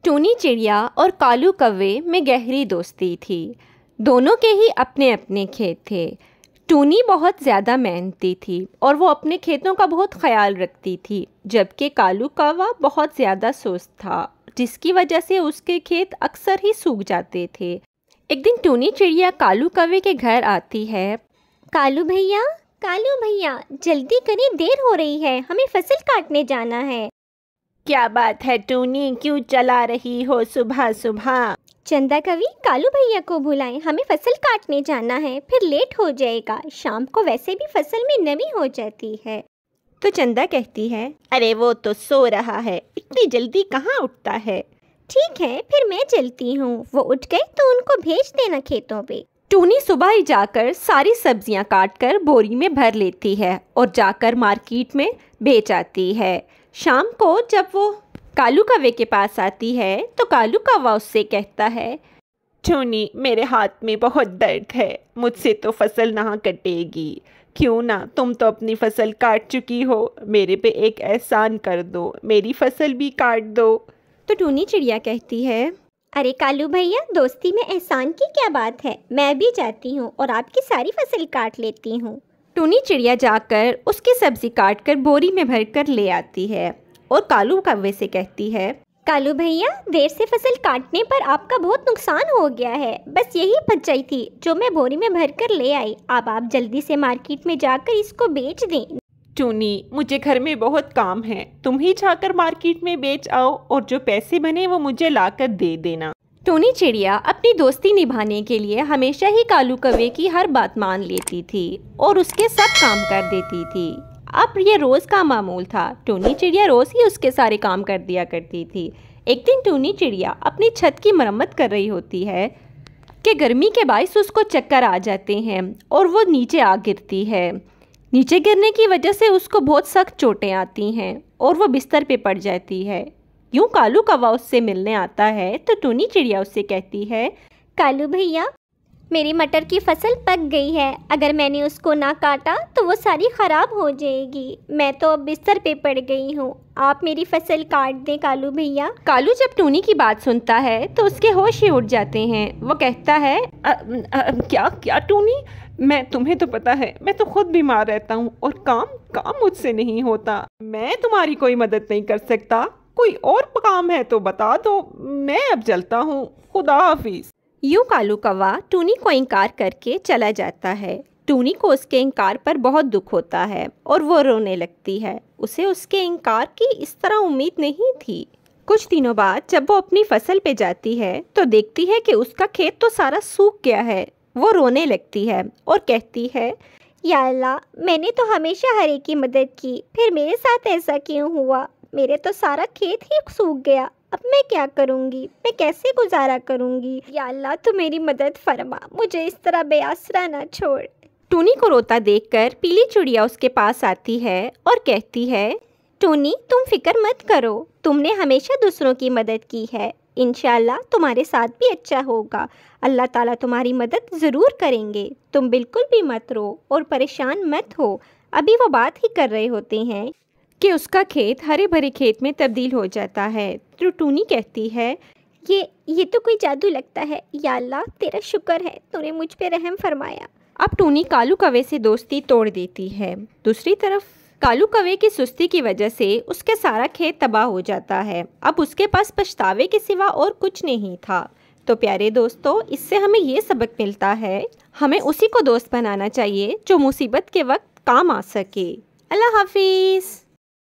टूनी चिड़िया और कालू कौवे में गहरी दोस्ती थी। दोनों के ही अपने अपने खेत थे। टूनी बहुत ज़्यादा मेहनती थी और वो अपने खेतों का बहुत ख्याल रखती थी, जबकि कालू कौवा बहुत ज़्यादा सुस्त था, जिसकी वजह से उसके खेत अक्सर ही सूख जाते थे। एक दिन टूनी चिड़िया कालू कौवे के घर आती है। कालू भैया जल्दी करिए, देर हो रही है, हमें फसल काटने जाना है। क्या बात है टूनी, क्यों चला रही हो सुबह सुबह? चंदा कवि, कालू भैया को बुलाएं, हमें फसल काटने जाना है, फिर लेट हो जाएगा। शाम को वैसे भी फसल में नमी हो जाती है। तो चंदा कहती है, अरे वो तो सो रहा है, इतनी जल्दी कहाँ उठता है। ठीक है, फिर मैं चलती हूँ, वो उठ गए तो उनको भेज देना खेतों पे। टूनी सुबह ही जाकर सारी सब्जियां काटकर बोरी में भर लेती है और जाकर मार्केट में बेच आती है। शाम को जब वो कालू कौवे के पास आती है तो कालू कौवा उससे कहता है, टूनी मेरे हाथ में बहुत दर्द है, मुझसे तो फसल ना कटेगी, क्यों ना तुम तो अपनी फसल काट चुकी हो, मेरे पे एक एहसान कर दो, मेरी फसल भी काट दो। तो टूनी चिड़िया कहती है, अरे कालू भैया, दोस्ती में एहसान की क्या बात है, मैं भी जाती हूँ और आपकी सारी फसल काट लेती हूँ। टूनी चिड़िया जाकर उसकी सब्जी काटकर बोरी में भरकर ले आती है और कालू कौवे से कहती है, कालू भैया, देर से फसल काटने पर आपका बहुत नुकसान हो गया है, बस यही बचाई थी जो मैं बोरी में भरकर ले आई। अब आप जल्दी से मार्केट में जाकर इसको बेच दें। टूनी, मुझे घर में बहुत काम है, तुम ही जाकर मार्केट में बेच आओ और जो पैसे बने वो मुझे लाकर दे देना। टूनी चिड़िया अपनी दोस्ती निभाने के लिए हमेशा ही कालू कौवे की हर बात मान लेती थी और उसके सब काम कर देती थी। अब ये रोज़ का मामूल था, टूनी चिड़िया रोज़ ही उसके सारे काम कर दिया करती थी। एक दिन टूनी चिड़िया अपनी छत की मरम्मत कर रही होती है कि गर्मी के बायस उसको चक्कर आ जाते हैं और वो नीचे आ गिरती है। नीचे गिरने की वजह से उसको बहुत सख्त चोटें आती हैं और वो बिस्तर पे पड़ जाती है। यूँ कालू कौवा उससे मिलने आता है तो टूनी चिड़िया उससे कहती है, कालू भैया, मेरी मटर की फसल पक गई है, अगर मैंने उसको ना काटा तो वो सारी ख़राब हो जाएगी। मैं तो अब बिस्तर पे पड़ गई हूँ, आप मेरी फसल काट दें कालू भैया। कालू जब टूनी की बात सुनता है तो उसके होश ही उड़ जाते हैं। वो कहता है, क्या क्या टूनी, मैं तुम्हें तो पता है मैं तो खुद बीमार रहता हूँ और काम मुझसे नहीं होता, मैं तुम्हारी कोई मदद नहीं कर सकता, कोई और काम है तो बता दो, मैं अब चलता हूँ, खुदा हाफिज। यूँ कालू कौवा टूनी को इनकार करके चला जाता है। टूनी को उसके इनकार पर बहुत दुख होता है और वो रोने लगती है। उसे उसके इनकार की इस तरह उम्मीद नहीं थी। कुछ दिनों बाद जब वो अपनी फसल पे जाती है तो देखती है कि उसका खेत तो सारा सूख गया है। वो रोने लगती है और कहती है, या अल्लाह, मैंने तो हमेशा हर एक की मदद की, फिर मेरे साथ ऐसा क्यों हुआ? मेरे तो सारा खेत ही सूख गया, अब मैं क्या करूँगी, मैं कैसे गुजारा करूँगी? या अल्लाह, तू मेरी मदद फरमा, मुझे इस तरह बेआसरा ना छोड़। टूनी को रोता देखकर पीली चिड़िया उसके पास आती है और कहती है, टूनी, तुम फिक्र मत करो, तुमने हमेशा दूसरों की मदद की है, इंशाल्लाह तुम्हारे साथ भी अच्छा होगा, अल्लाह ताला तुम्हारी मदद ज़रूर करेंगे, तुम बिल्कुल भी मत रो और परेशान मत हो। अभी वो बात ही कर रहे होते हैं कि उसका खेत हरे भरे खेत में तब्दील हो जाता है। तो टूनी कहती है, ये तो कोई जादू लगता है, या अल्लाह तेरा शुक्र है, तूने मुझ पे रहम फरमाया। अब टूनी कालू कौवे से दोस्ती तोड़ देती है। दूसरी तरफ कालू कौवे की सुस्ती की वजह से उसके सारा खेत तबाह हो जाता है। अब उसके पास पछतावे के सिवा और कुछ नहीं था। तो प्यारे दोस्तों, इससे हमें ये सबक मिलता है, हमें उसी को दोस्त बनाना चाहिए जो मुसीबत के वक्त काम आ सके। अल्लाह हाफिज़।